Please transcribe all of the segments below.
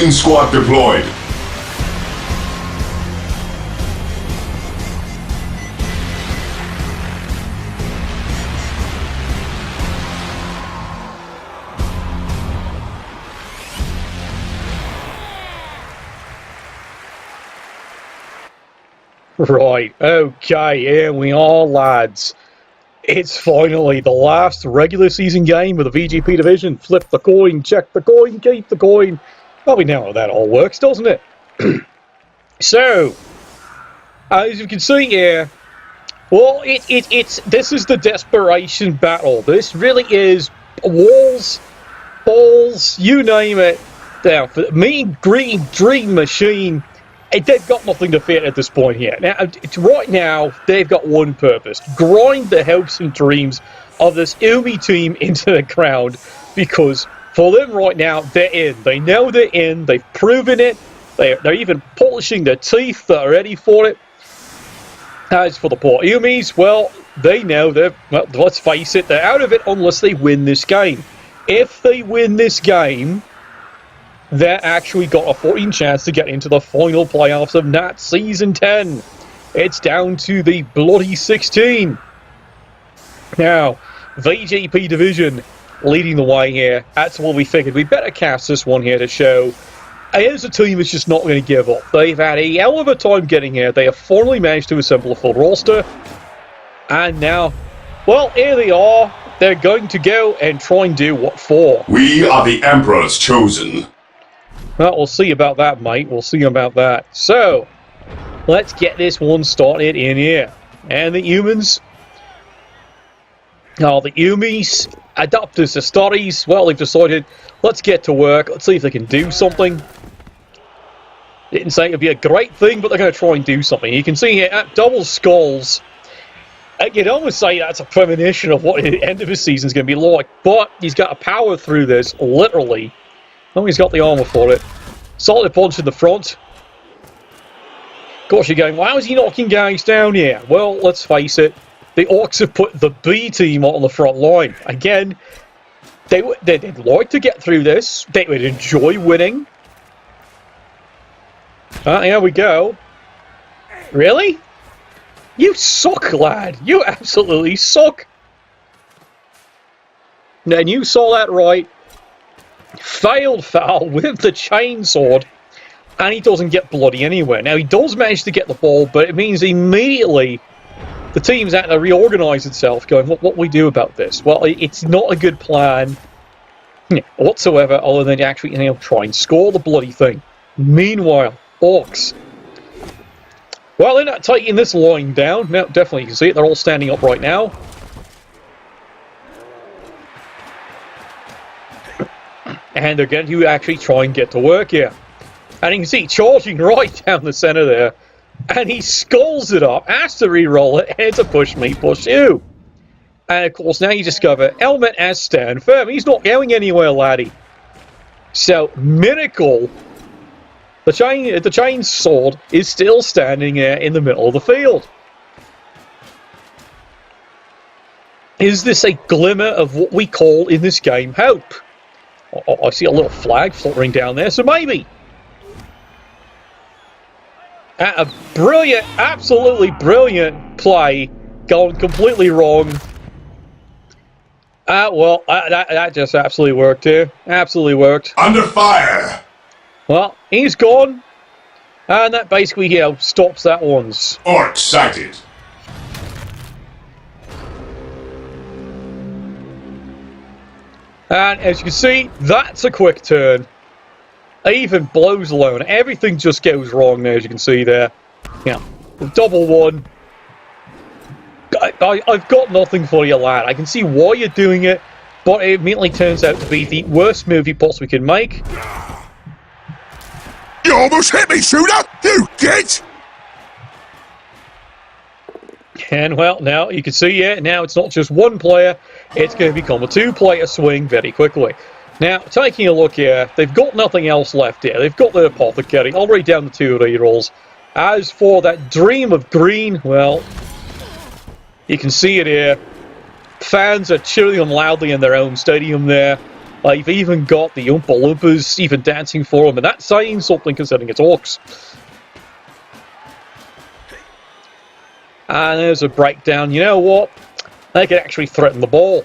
Green squad deployed. Right, okay, here we are, lads. It's finally the last regular season game of the VGP Division. Flip the coin, check the coin, keep the coin. Well, we know how that all works, doesn't it? So, as you can see here, well, this is the desperation battle. This really is walls, balls, you name it. Now, for the Mean Green Dream Machine, they've got nothing to fear at this point here. Now, right now, they've got one purpose. Grind the hopes and dreams of this Umi team into the ground, because for them right now, they're in. They know they're in. They've proven it. They're even polishing their teeth. They're ready for it. As for the poor Umis, well, they know they're, well, let's face it, they're out of it unless they win this game. If they win this game, they're actually got a 14 chance to get into the final playoffs of NATTS Season 10. It's down to the bloody 16. Now, VGP Division leading the way here. That's what we figured. We better cast this one here to show. Here's a team that's just not going to give up. They've had a hell of a time getting here. They have finally managed to assemble a full roster. And now, well, here they are. They're going to go and try and do what for? We are the Emperor's chosen. Well, we'll see about that, mate. We'll see about that. So, let's get this one started in here. And the humans, the Umis, adopters, the studies, well, they've decided, let's get to work. Let's see if they can do something. Didn't say it would be a great thing, but they're going to try and do something. You can see here, at double skulls, you'd almost say that's a premonition of what the end of his season is going to be like. But he's got to power through this, literally. Oh, he's got the armor for it. Solid punch in the front. Of course, you're going, why is he knocking guys down here? Well, let's face it. The Orks have put the B team on the front line. Again, they'd like to get through this. They would enjoy winning. Here we go. Really? You suck, lad. You absolutely suck. And you saw that right. Failed foul with the chainsword, and he doesn't get bloody anywhere. Now, he does manage to get the ball, but it means immediately the team's had to reorganize itself, going, what we do about this? Well, it's not a good plan whatsoever, other than actually try and score the bloody thing. Meanwhile, Orks, well, they're not taking this line down. Now, definitely you can see it. They're all standing up right now. And they're going to actually try and get to work here. And you can see charging right down the center there. And he skulls it up, has to re-roll it, and it's a push me, push you. And of course, now you discover Element has stand firm. He's not going anywhere, laddie. So, Miracle, the chain sword, is still standing there in the middle of the field. Is this a glimmer of what we call in this game hope? I see a little flag fluttering down there, so maybe. A brilliant, absolutely brilliant play, going completely wrong. Well, that just absolutely worked here. Absolutely worked. Under fire! Well, he's gone. And that basically, stops that once. Ork sighted. And as you can see, that's a quick turn. Even blows alone. Everything just goes wrong there, as you can see there. Double one. I've got nothing for you, lad. I can see why you're doing it, but it immediately turns out to be the worst move you possibly can make. You almost hit me, shooter! You git! And, well, now you can see, now it's not just one player, it's going to become a two-player swing very quickly. Now, taking a look here, they've got nothing else left here. They've got the Apothecary, already down to 2 rerolls. As for that Dream of Green, well, you can see it here. Fans are cheering them loudly in their own stadium there. You've even got the Oompa Loompas even dancing for them, and that's saying something considering it's Orks. And there's a breakdown. You know what? They can actually threaten the ball.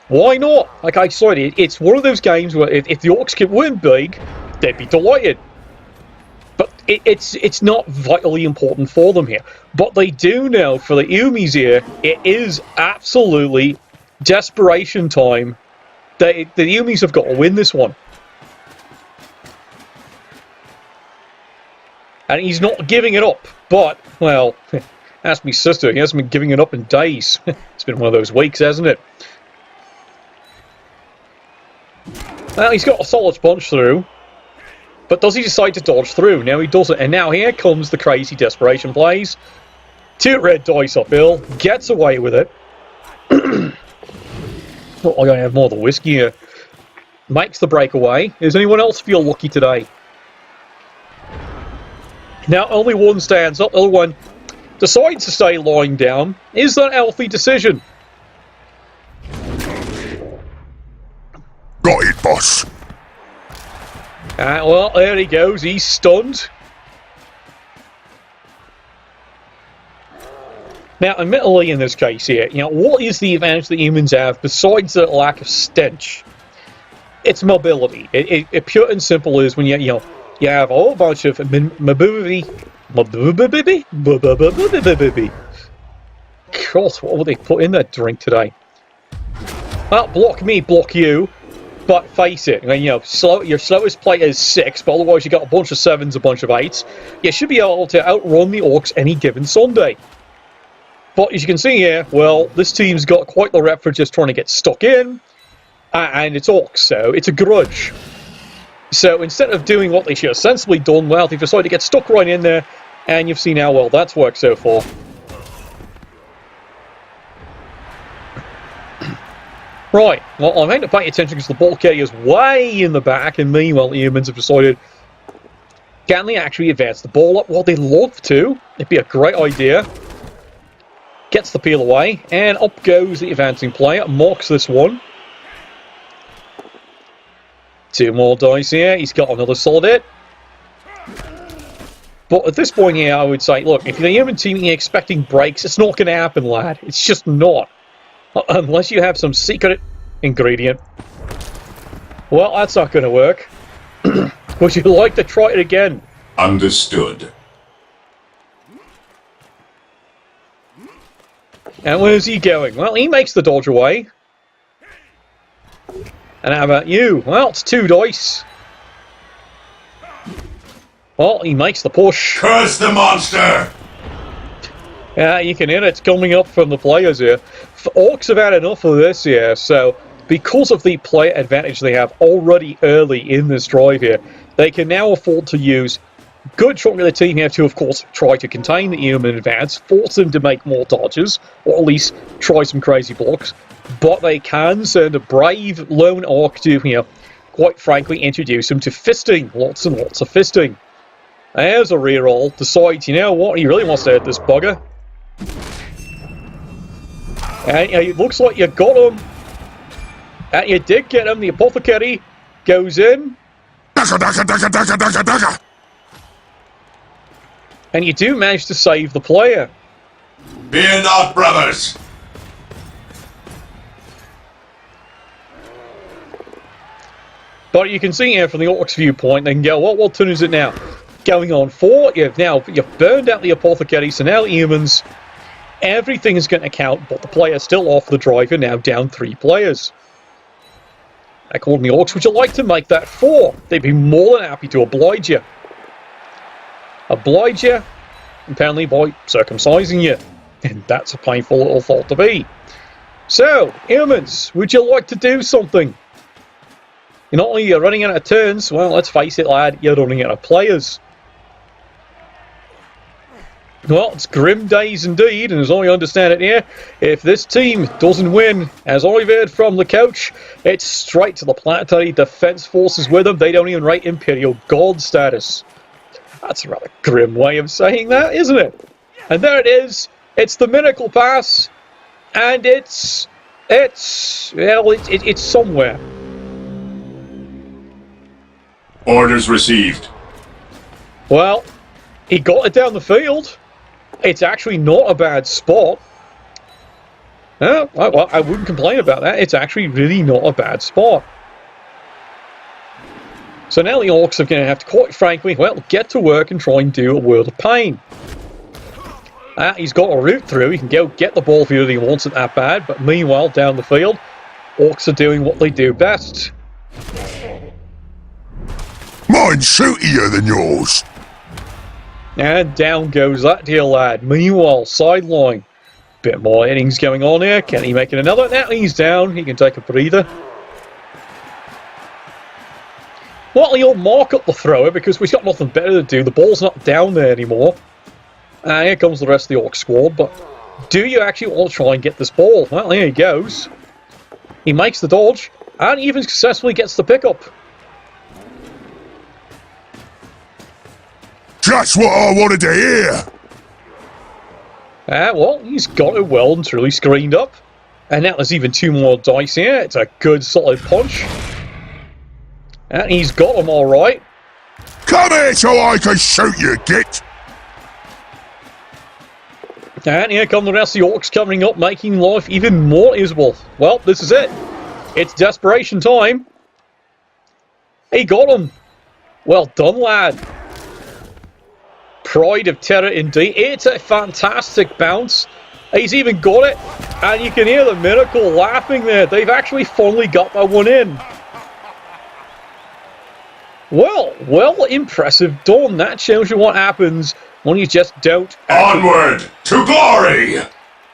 Why not? Like I said, it's one of those games where if the Orks can win big, they'd be delighted. But it's not vitally important for them here. But they do know for the Umis here, it is absolutely desperation time. The Umis have got to win this one. And he's not giving it up. But, well, ask me sister, he hasn't been giving it up in days. It's been one of those weeks, hasn't it? Well, he's got a solid punch through. But does he decide to dodge through? Now he doesn't. And now here comes the crazy desperation plays. 2 red dice uphill. Gets away with it. Oh, I'm going to have more of the whiskey here. Makes the breakaway. Does anyone else feel lucky today? Now only one stands up. The other one decides to stay lying down. Is that a healthy decision? Got it, boss. Well, there he goes. He's stunned. Now, admittedly, in this case here, what is the advantage that humans have besides the lack of stench? It's mobility. It pure and simple is when you have a whole bunch of mobility. God, what would they put in that drink today? Well, block me, block you. But face it, your slowest player is 6, but otherwise you got a bunch of 7s, a bunch of 8s. You should be able to outrun the Orks any given Sunday. But as you can see here, well, this team's got quite the rep for just trying to get stuck in, and it's Orks, so it's a grudge. So instead of doing what they should have sensibly done, well, they've decided to get stuck right in there, and you've seen how well that's worked so far. Right, well, I'm going to pay attention because the ball carrier is way in the back, and meanwhile the humans have decided, can they actually advance the ball up? Well, they'd love to. It'd be a great idea. Gets the peel away, and up goes the advancing player. Marks this one. 2 more dice here. He's got another solid hit. But at this point here, I would say, look, if you're the human team and you're expecting breaks, it's not going to happen, lad. It's just not. Unless you have some secret ingredient. Well, that's not going to work. Would you like to try it again? Understood. And where's he going? Well, he makes the dodge away. And how about you? Well, it's 2 dice. Well, he makes the push. Curse the monster! Yeah, you can hear it coming up from the players here. Orks have had enough of this here, so because of the player advantage they have already early in this drive here, they can now afford to use good chunk of the team here to, of course, try to contain the human advance, force them to make more dodges, or at least try some crazy blocks, but they can send a brave lone Ork to, quite frankly, introduce him to fisting, lots and lots of fisting. There's a reroll, decides, you know what, he really wants to hit this bugger. And it looks like you got him. And you did get him. The apothecary goes in. And you do manage to save the player. Fear not, brothers. But you can see here from the Orcs viewpoint, they can go, what turn is it now? Going on 4. You've burned out the apothecary, so now humans... Everything is going to count, but the player's still off the drive. You're now down 3 players. According to the Orks, would you like to make that 4? They'd be more than happy to oblige you. Oblige you, apparently by circumcising you. And that's a painful little thought to be. So, humans, would you like to do something? Not only you're running out of turns, well, let's face it, lad, you're running out of players. Well, it's grim days indeed, and as I understand it here, if this team doesn't win, as I've heard from the coach, it's straight to the planetary defense forces with them. They don't even rate Imperial God status. That's a rather grim way of saying that, isn't it? And there it is. It's the Miracle Pass, and it's somewhere. Orders received. Well, he got it down the field. It's actually not a bad spot. Well, I wouldn't complain about that. It's actually really not a bad spot. So now the Orks are going to have to, quite frankly, well, get to work and try and do a world of pain. He's got a route through. He can go get the ball if he wants it that bad. But meanwhile, down the field, Orks are doing what they do best. Mine's shootier than yours. And down goes that dear lad. Meanwhile, sideline. Bit more innings going on here. Can he make it another? Now he's down. He can take a breather. Well, he'll mark up the thrower because we've got nothing better to do. The ball's not down there anymore. And here comes the rest of the Orc squad. But do you actually want to try and get this ball? Well, here he goes. He makes the dodge. And even successfully gets the pickup. Just what I wanted to hear. Well, he's got it well and truly screened up. And now there's even 2 more dice here. It's a good solid punch. And he's got them all right. Come here so I can shoot you, git. And here come the rest of the Orcs coming up, making life even more miserable. Well, this is it. It's desperation time. He got him. Well done, lad. Pride of terror indeed. It's a fantastic bounce. He's even got it. And you can hear the Miracle laughing there. They've actually finally got that one in. Well, impressive done. That shows you what happens when you just don't... Onward to glory!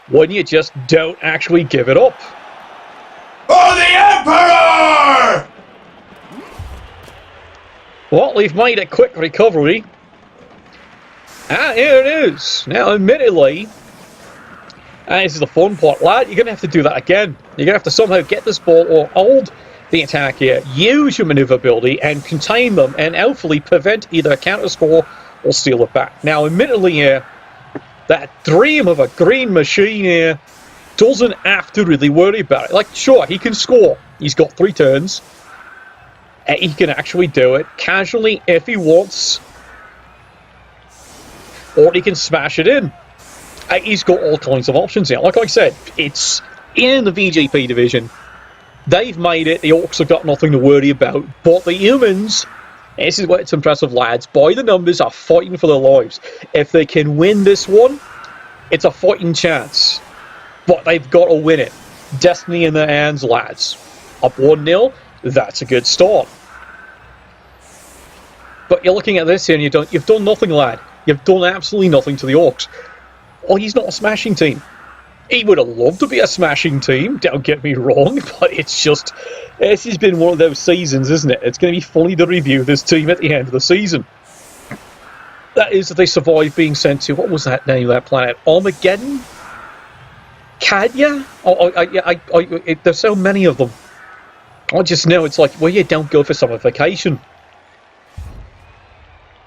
When you just don't actually give it up. For the Emperor! Well, they've made a quick recovery. And here it is. Now, admittedly, this is the fun part, lad. You're going to have to do that again. You're going to have to somehow get this ball or hold the attack here, use your maneuverability and contain them and hopefully prevent either a counter score or steal it back. Now, admittedly here, that dream of a green machine here doesn't have to really worry about it. Like, sure, he can score. He's got 3 turns. And he can actually do it casually if he wants. Or he can smash it in. He's got all kinds of options here. Like I said, it's in the VGP division. They've made it. The Orcs have got nothing to worry about. But the humans, this is where it's impressive, lads, by the numbers, are fighting for their lives. If they can win this one, it's a fighting chance. But they've got to win it. Destiny in their hands, lads. Up 1-0, that's a good start. But you're looking at this here and you've done nothing, lad. You've done absolutely nothing to the Orcs. Well, he's not a smashing team. He would have loved to be a smashing team, don't get me wrong, but it's just... This has been one of those seasons, isn't it? It's going to be funny to review this team at the end of the season. That is, that they survived being sent to... What was that name of that planet? Armageddon? Cadia? There's so many of them. I just know it's like, well, you don't go for summer vacation.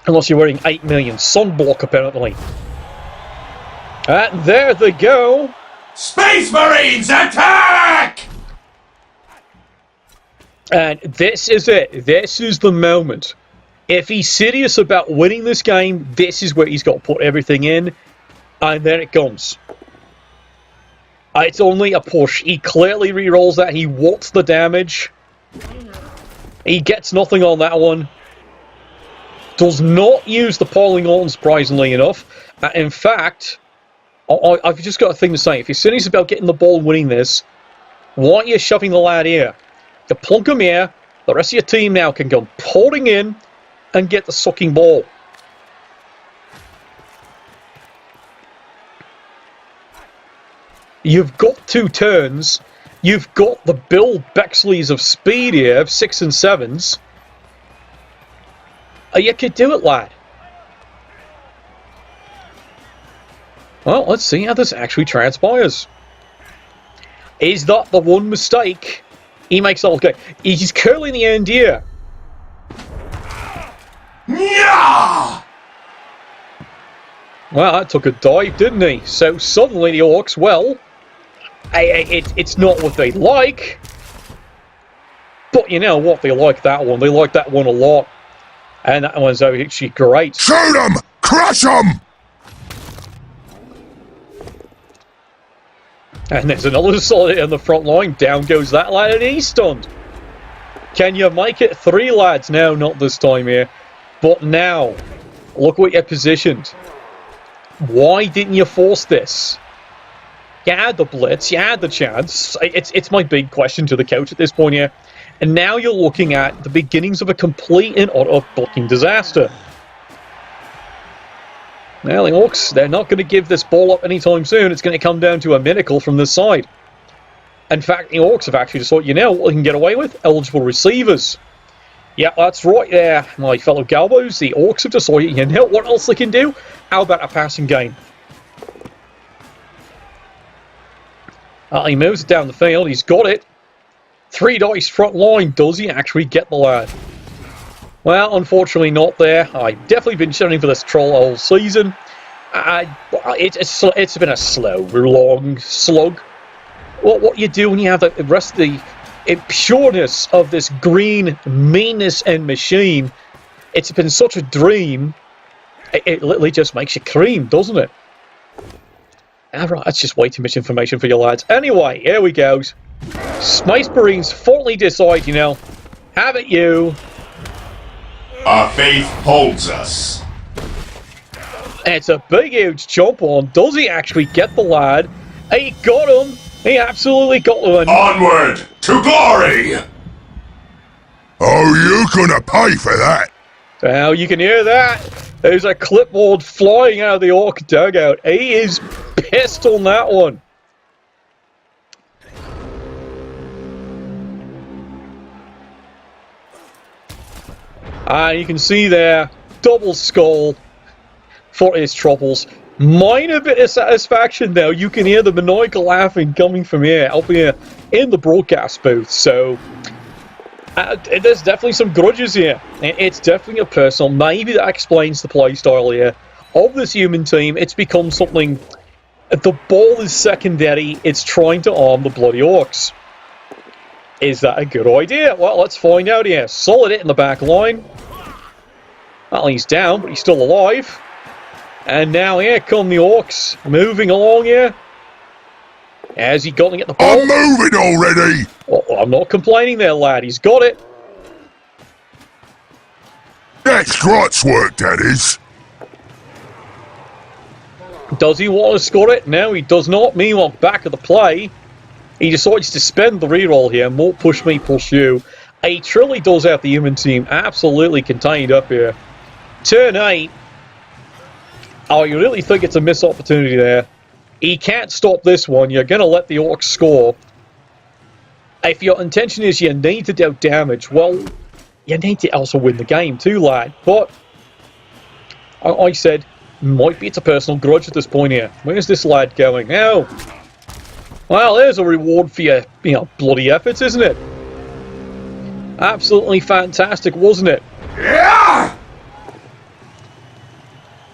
Unless you're wearing 8 million sunblock, apparently. And there they go. Space Marines, attack! And this is it. This is the moment. If he's serious about winning this game, this is where he's got to put everything in. And then it comes. It's only a push. He clearly re-rolls that. He wants the damage. He gets nothing on that one. Does not use the piling on, surprisingly enough. In fact... I've just got a thing to say. If you're serious about getting the ball and winning this, why are you shoving the lad here? You plunk him here. The rest of your team now can go pouring in and get the sucking ball. You've got 2 turns. You've got the Bill Bexleys of speed here, of 6 and 7s. You could do it, lad. Well, let's see how this actually transpires. Is that the one mistake he makes all okay? He's curling the end here. Yeah! Well, that took a dive, didn't he? So suddenly the Orcs, well, it's not what they like. But you know what? They like that one. They like that one a lot. And that one's actually great. Shoot 'em! Crush 'em! And there's another solid hit on the front line. Down goes that lad, and he's stunned. Can you make it 3 lads? No, not this time here. But now, look what you're positioned. Why didn't you force this? You had the blitz, you had the chance. It's my big question to the coach at this point here. And now you're looking at the beginnings of a complete and utter fucking disaster. Now the Orks, they're not going to give this ball up anytime soon. It's going to come down to a miracle from this side. In fact, the Orks have actually decided, you know what they can get away with? Eligible receivers. Yeah, that's right there, my fellow Galbos. The Orks have decided, you know what else they can do? How about a passing game? He moves it down the field. He's got it. 3 dice front line. Does he actually get the lad? Well, unfortunately not there. I've definitely been shooting for this troll all season. It's been a slow, long slug. What you do when you have the rest of the pureness of this green meanness and machine, it's been such a dream. It literally just makes you cream, doesn't it? Alright, that's just way too much information for you lads. Anyway, here we go. Space Marines finally decide, you know, have it you. Our faith holds us. It's a big, huge jump on. Does he actually get the lad? He got him. He absolutely got one. Onward to glory! Oh, you're gonna pay for that. Well, you can hear that. There's a clipboard flying out of the Ork dugout. He is pissed on that one. And you can see there, double skull for his troubles. Minor bit of satisfaction though. You can hear the maniacal laughing coming from here, up here in the broadcast booth. So there's definitely some grudges here. It's definitely a personal. Maybe that explains the play style here of this human team. It's become something. The ball is secondary. It's trying to arm the bloody Orks. Is that a good idea? Well, let's find out here. Solid hit in the back line. Well, he's down, but he's still alive. And now here come the Orks, moving along here. Has he got to get the ball? I'm moving already! Well, I'm not complaining there, lad. He's got it. That's Grot's work, that is. Does he want to score it? No, he does not. Meanwhile, back of the play, he decides to spend the reroll here. More push me, push you. He truly does have the human team absolutely contained up here. Turn 8. Oh, you really think it's a missed opportunity there? He can't stop this one. You're going to let the Orcs score. If your intention is you need to do damage, well, you need to also win the game too, lad. But I said, might be it's a personal grudge at this point here. Where's this lad going? Oh, well, there's a reward for your, bloody efforts, isn't it? Absolutely fantastic, wasn't it? Yeah!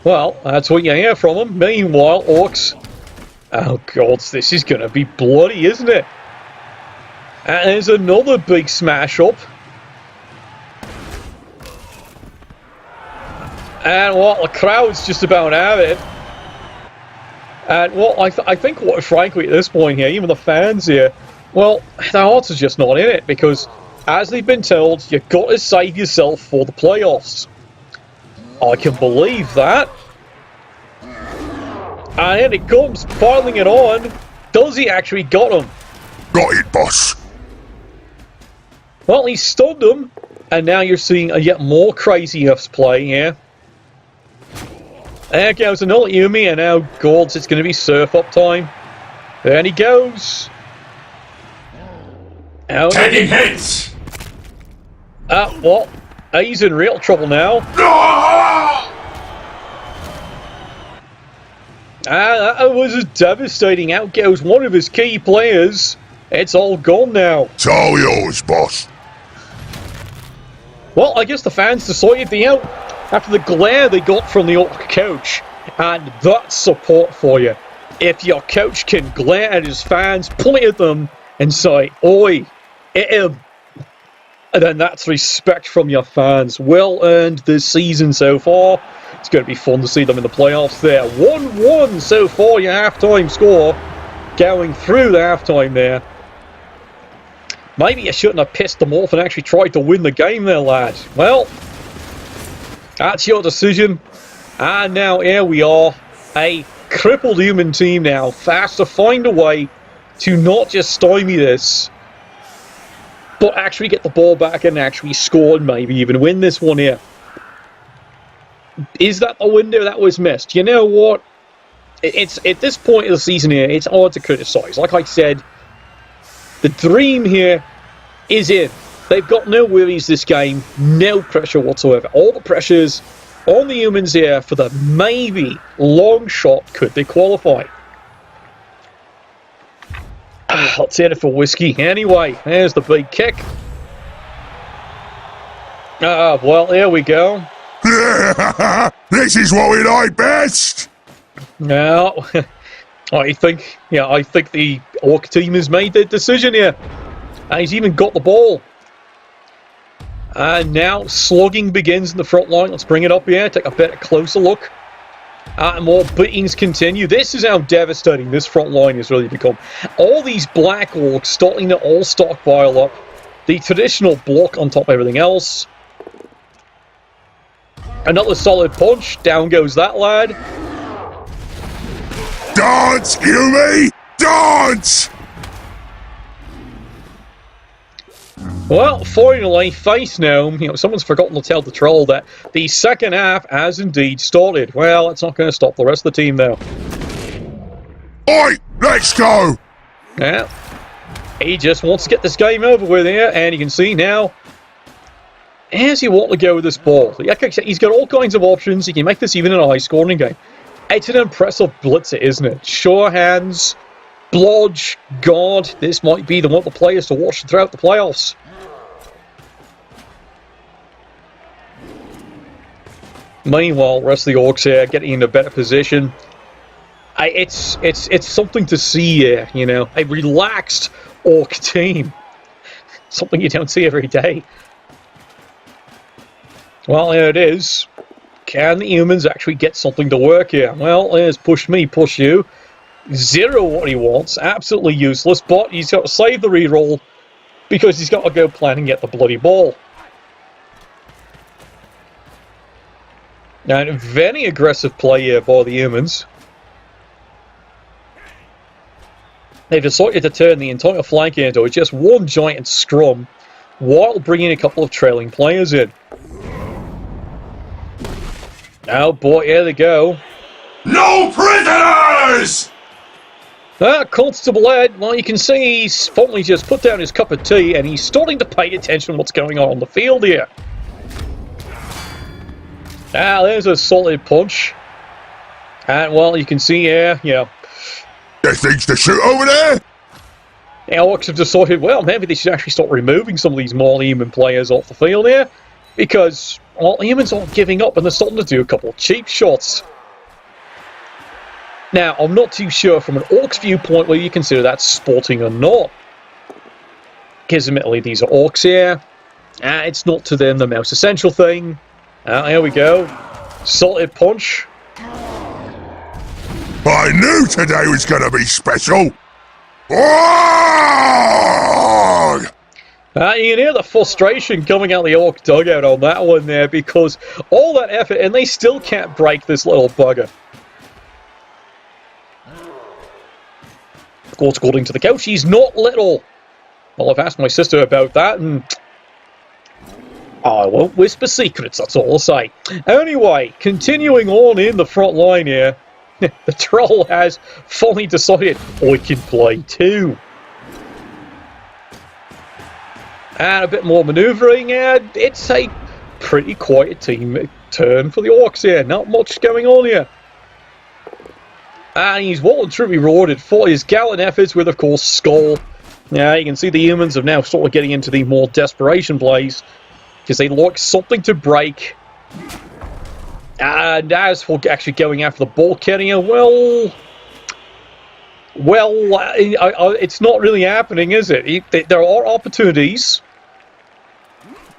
Well, that's what you hear from him. Meanwhile, Orks. Oh, God, this is going to be bloody, isn't it? And there's another big smash up. And what, the crowd's just about out of it. And what I think, what frankly, at this point here, even the fans here, well, their hearts are just not in it because, as they've been told, you've got to save yourself for the playoffs. I can believe that. And here it comes, piling it on. Does he actually got him? Got it, boss. Well, he stunned him. And now you're seeing a yet more crazy Fs play here. There goes another Yumi, and now Gold's, it's going to be surf up time. There he goes. Taking hits! What? He's in real trouble now. That was devastating. Out goes one of his key players. It's all gone now. It's all yours, boss. Well, I guess the fans decided after the glare they got from the Ork coach. And that's support for you. If your coach can glare at his fans, point at them and say, "Oi, hit him." And then that's respect from your fans. Well earned this season so far. It's going to be fun to see them in the playoffs there. 1-1 so far, your halftime score. Going through the halftime there. Maybe you shouldn't have pissed them off and actually tried to win the game there, lad. Well, that's your decision. And now here we are. A crippled human team now. Fast to find a way to not just stymie this, but actually get the ball back and actually score and maybe even win this one here. Is that the window that was missed? You know what? It's at this point of the season here, it's hard to criticise. Like I said, the dream here is in. They've got no worries this game, no pressure whatsoever. All the pressure's on the humans here for the maybe long shot could they qualify. Let's hit it for whiskey. Anyway, there's the big kick. Well, here we go. This is what we like best. Now, I think the Ork team has made their decision here. And he's even got the ball. And now slugging begins in the front line. Let's bring it up here. Take a better closer look. And more beatings continue. This is how devastating this front line has really become. All these Black Orks starting to all stockpile up. The traditional block on top of everything else. Another solid punch. Down goes that lad. Dance, Yumi! Dance! Well, finally, face now. Someone's forgotten to tell the troll that the second half has indeed started. Well, it's not going to stop the rest of the team, though. Oi, let's go! Yeah. He just wants to get this game over with here, and you can see now, as he wants to go with this ball. Like I said, he's got all kinds of options. He can make this even in a high-scoring game. It's an impressive blitzer, isn't it? Sure hands, blodge, guard. This might be one of the players to watch throughout the playoffs. Meanwhile, the rest of the Orks here getting in a better position. It's something to see here, you know. A relaxed Ork team. Something you don't see every day. Well, here it is. Can the humans actually get something to work here? Well, there's push me, push you. Zero what he wants. Absolutely useless, but he's got to save the reroll because he's got to go plan and get the bloody ball. Now, a very aggressive play here by the humans. They've decided to turn the entire flank into just one giant scrum while bringing a couple of trailing players in. Oh boy, here they go. No prisoners! Constable Ed, well, you can see he's finally just put down his cup of tea and he's starting to pay attention to what's going on the field here. There's a solid punch. And, well, you can see here, you know. There's things to shoot over there? The Orks have decided, well, maybe they should actually start removing some of these more human players off the field here. Because, well, humans aren't giving up and they're starting to do a couple of cheap shots. Now, I'm not too sure from an Orks viewpoint whether you consider that sporting or not. Because admittedly, these are Orks here. It's not to them the most essential thing. Here we go. Solid punch. I knew today was going to be special. You can hear the frustration coming out of the Ork dugout on that one there because all that effort and they still can't break this little bugger. Of course, according to the coach, he's not little. Well, I've asked my sister about that and I won't whisper secrets, that's all I'll say. Anyway, continuing on in the front line here, the troll has finally decided I can play too. And a bit more manoeuvring, and it's a pretty quiet team turn for the Orks here. Not much going on here. And he's well and truly rewarded for his gallant efforts with, of course, Skull. Now, you can see the humans have now started getting into the more desperation plays because they like something to break. And as for actually going after the ball carrier, well, it's not really happening, is it? There are opportunities.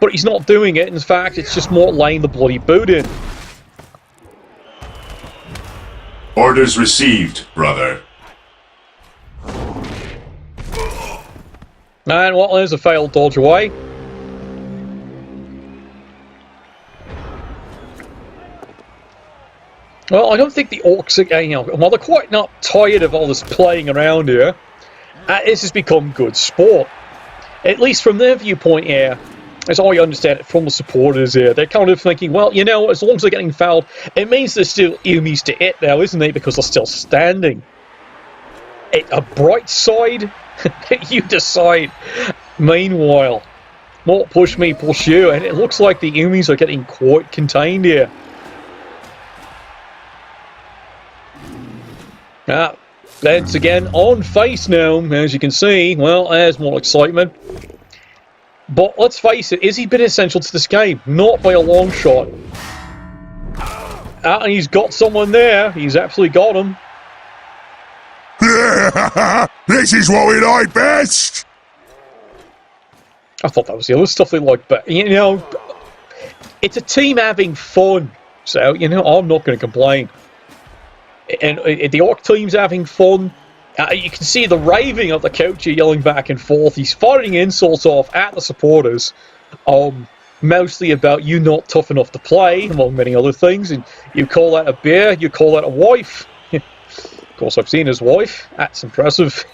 But he's not doing it. In fact, it's just more laying the bloody boot in. Orders received, brother. And well, there's a failed dodge away. Well, I don't think the Orks are, well, they're quite not tired of all this playing around here. This has become good sport. At least from their viewpoint here, as I understand it from the supporters here, they're kind of thinking, well, you know, as long as they're getting fouled, it means there's still Umis to hit now, isn't it? Because they're still standing. A bright side? You decide. Meanwhile, more push me, push you, and it looks like the Umis are getting quite contained here. Once again, on face now, as you can see. Well, there's more excitement. But let's face it, has he been essential to this game? Not by a long shot. And he's got someone there. He's absolutely got him. This is what we like best! I thought that was the other stuff they liked, but, you know, it's a team having fun. So, you know, I'm not going to complain. And the Orc team's having fun. You can see the raving of the coach yelling back and forth. He's firing insults off at the supporters. Mostly about you not tough enough to play, among many other things. And you call that a beer, you call that a wife. Of course, I've seen his wife. That's impressive.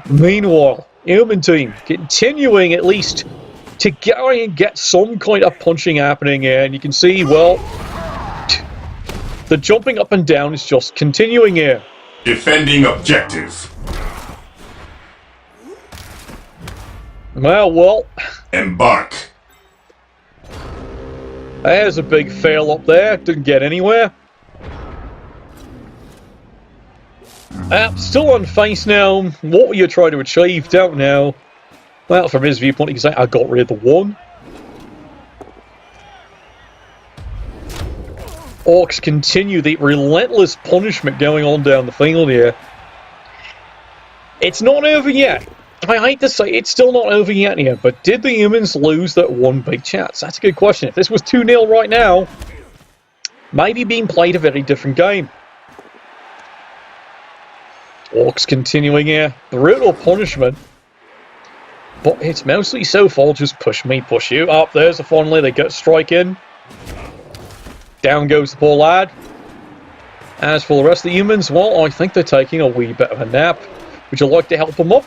Meanwhile, human team continuing at least to go and get some kind of punching happening here. And you can see, well, the jumping up and down is just continuing here. Defending objective. Well. Embark. There's a big fail up there. Didn't get anywhere. Still on face now. What were you trying to achieve? Don't know. Well, from his viewpoint, he can say, I got rid of the one. Orks continue the relentless punishment going on down the field here. It's not over yet. I hate to say it's still not over yet here, but did the humans lose that one big chance? That's a good question. If this was 2-0 right now, maybe being played a very different game. Orks continuing here. Brutal punishment. But it's mostly so far just push me, push you. Up there's a finally they get strike in. Down goes the poor lad. As for the rest of the humans, well, I think they're taking a wee bit of a nap. Would you like to help them up?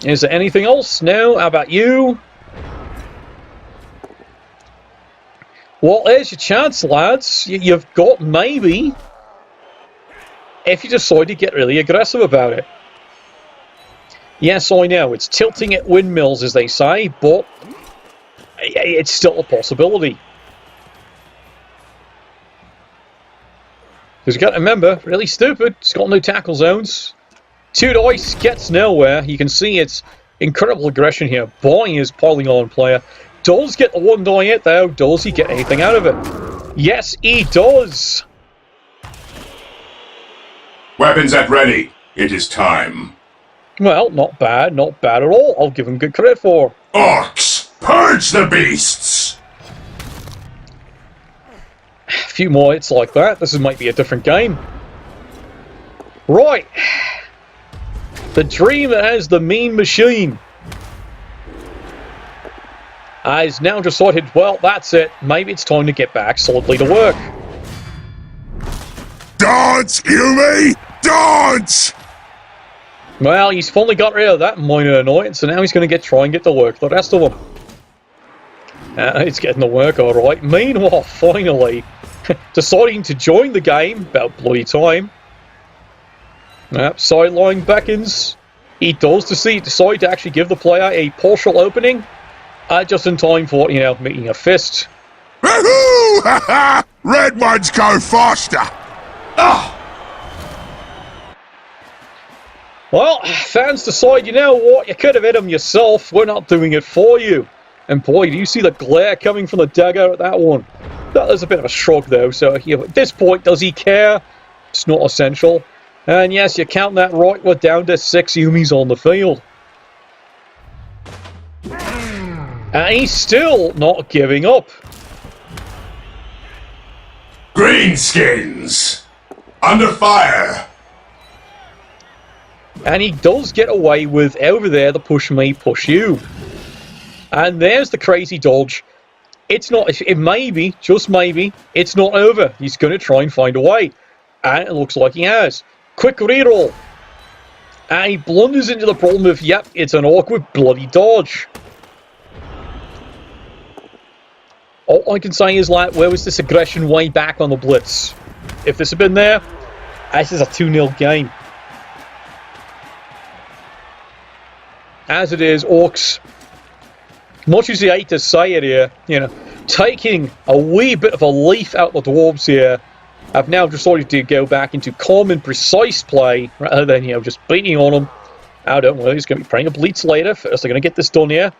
Is there anything else? No? How about you? Well, there's your chance, lads. You've got maybe, if you decide to get really aggressive about it. Yes, I know, it's tilting at windmills, as they say, but it's still a possibility. Because you've got to remember, really stupid, it's got no tackle zones. 2 dice gets nowhere. You can see it's incredible aggression here. Boy, is piling on player. Does get the 1 die hit, though. Does he get anything out of it? Yes, he does. Weapons at ready. It is time. Well, not bad at all. I'll give him good credit for. Orks, purge the beasts! A few more hits like that. This might be a different game. Right. The dream that has the mean machine has now decided, well, that's it. Maybe it's time to get back solidly to work. Dance, Yumi! Dance! Well, he's finally got rid of that minor annoyance, so now he's going to try and get to work the rest of them. It's getting to work all right. Meanwhile, finally, deciding to join the game, about bloody time. Sideline beckons. He does decide to actually give the player a partial opening, just in time for, you know, making a fist. Woohoo! Ha ha! Red ones go faster! Ah! Well, fans decide, you know what, you could have hit him yourself, we're not doing it for you. And boy, do you see the glare coming from the dugout at that one. That is a bit of a shrug though, so at this point, does he care? It's not essential. And yes, you count that right, we're down to 6 Yumis on the field. And he's still not giving up. Greenskins! Under fire! And he does get away with over there the push me, push you. And there's the crazy dodge. It's not, it maybe, just maybe, it's not over. He's going to try and find a way. And it looks like he has. Quick reroll. And he blunders into the problem of, yep, it's an awkward bloody dodge. All I can say is, like, where was this aggression way back on the blitz? If this had been there, this is a 2-0 game. As it is, Orks, much as you hate to say it here, you know, taking a wee bit of a leaf out of the Dwarves here, have now decided to go back into calm and precise play, rather than, you know, just beating on them. I don't know, he's going to be praying a blitz later. First, they're going to get this done here.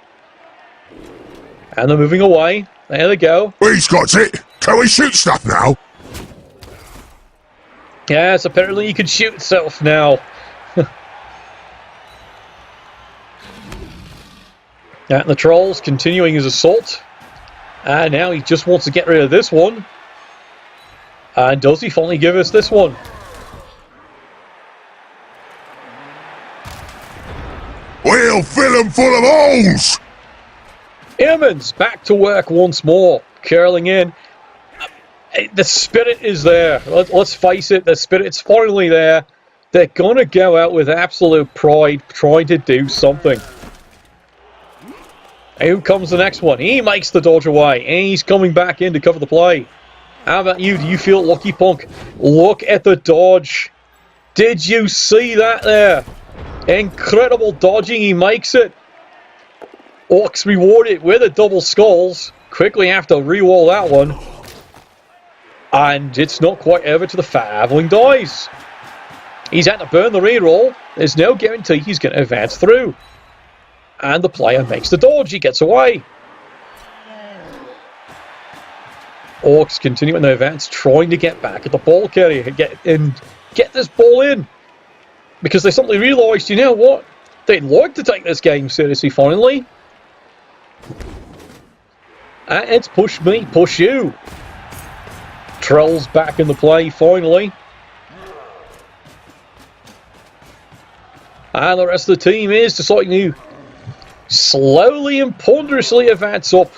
And they're moving away. There they go. He's got it! Can we shoot stuff now? Yes, apparently he can shoot itself now. And the Trolls continuing his assault. And now he just wants to get rid of this one. And does he finally give us this one? We'll fill them full of holes! Airman's back to work once more, curling in. The spirit is there. Let's face it, the spirit's finally there. They're going to go out with absolute pride, trying to do something. And who comes the next one? He makes the dodge away, and he's coming back in to cover the play. How about you? Do you feel lucky, punk? Look at the dodge. Did you see that there? Incredible dodging, he makes it. Orks rewarded with a double skulls. Quickly have to re-wall that one. And it's not quite over to the Faveling dies. He's had to burn the reroll. There's no guarantee he's going to advance through. And the player makes the dodge. He gets away. Orks continuing their advance, trying to get back at the ball carrier. Get this ball in. Because they suddenly realised, you know what? They'd like to take this game seriously finally. And it's push me, push you. Trolls back in the play finally. And the rest of the team is deciding to slowly and ponderously advance up.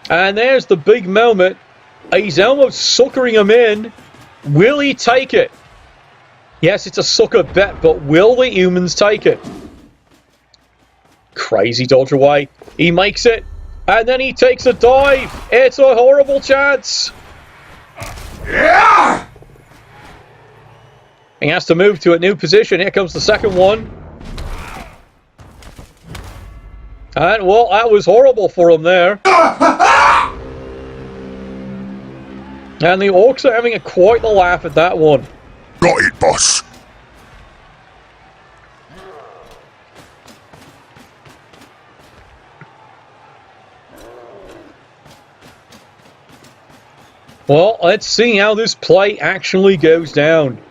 And there's the big moment. He's almost suckering him in. Will he take it? Yes, it's a sucker bet, but will the humans take it? Crazy dodge away. He makes it. And then he takes a dive. It's a horrible chance. Yeah! He has to move to a new position. Here comes the second one. And, well, that was horrible for him there. And the Orks are having quite the laugh at that one. Got it, boss. Well, let's see how this play actually goes down.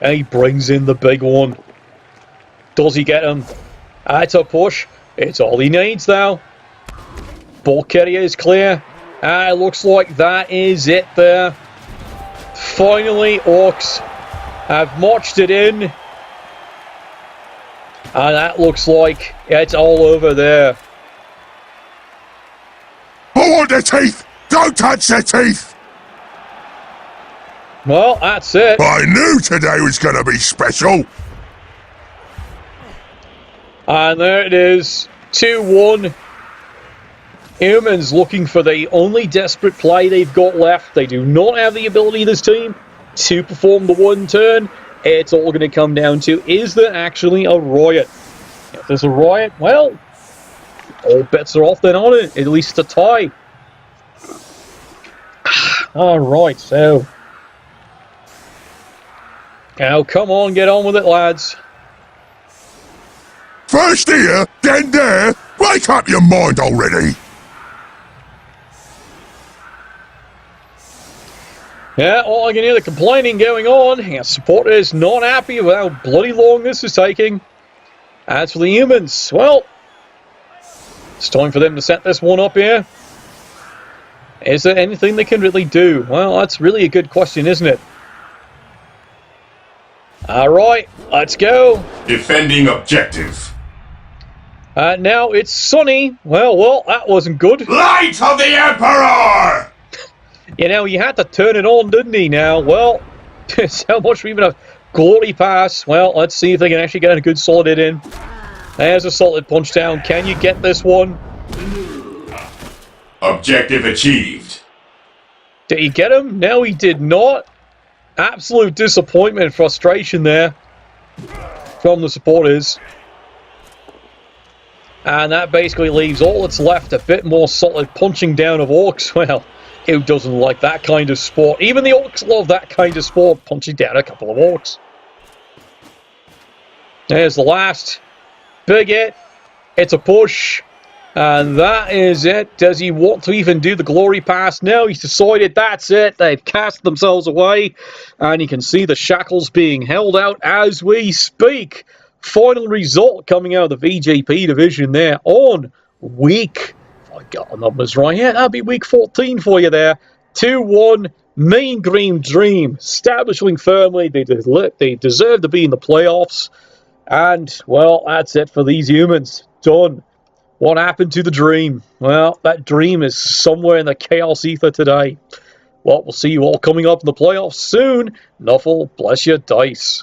And he brings in the big one. Does he get him? It's a push. It's all he needs now. Ball carrier is clear. It looks like that is it there. Finally, Orks have marched it in. And that looks like it's all over there. I want the teeth! Don't touch the teeth! Well, that's it. I knew today was going to be special. And there it is. 2-1. Humans looking for the only desperate play they've got left. They do not have the ability, this team, to perform the one turn. It's all going to come down to, is there actually a riot? If there's a riot, well, all bets are off then on it. At least a tie. Alright, so. Now, come on, get on with it, lads. First here, then there. Wake up your mind already. Yeah, all I can hear the complaining going on. Yeah, supporters not happy with how bloody long this is taking. As for the humans, well, it's time for them to set this one up here. Is there anything they can really do? Well, that's really a good question, isn't it? Alright, let's go. Defending objective. Now it's sunny. Well, that wasn't good. Light of the Emperor! You know, he had to turn it on, didn't he? Now, well, how much we even have glory pass. Well, let's see if they can actually get a good solid hit in. There's a solid punch down. Can you get this one? Objective achieved. Did he get him? No, he did not. Absolute disappointment and frustration there from the supporters. And that basically leaves all that's left a bit more solid punching down of Orks. Well, who doesn't like that kind of sport? Even the Orks love that kind of sport, punching down a couple of Orks. There's the last big hit. It's a push. And that is it. Does he want to even do the glory pass? No, he's decided that's it. They've cast themselves away. And you can see the shackles being held out as we speak. Final result coming out of the VGP division there on week, if I got the numbers right here, that'd be week 14 for you there. 2-1, Mean Green Dream, establishing firmly they deserve to be in the playoffs. And, well, that's it for these humans. Done. What happened to the dream? Well, that dream is somewhere in the chaos ether today. Well, we'll see you all coming up in the playoffs soon. Nuffle, bless your dice.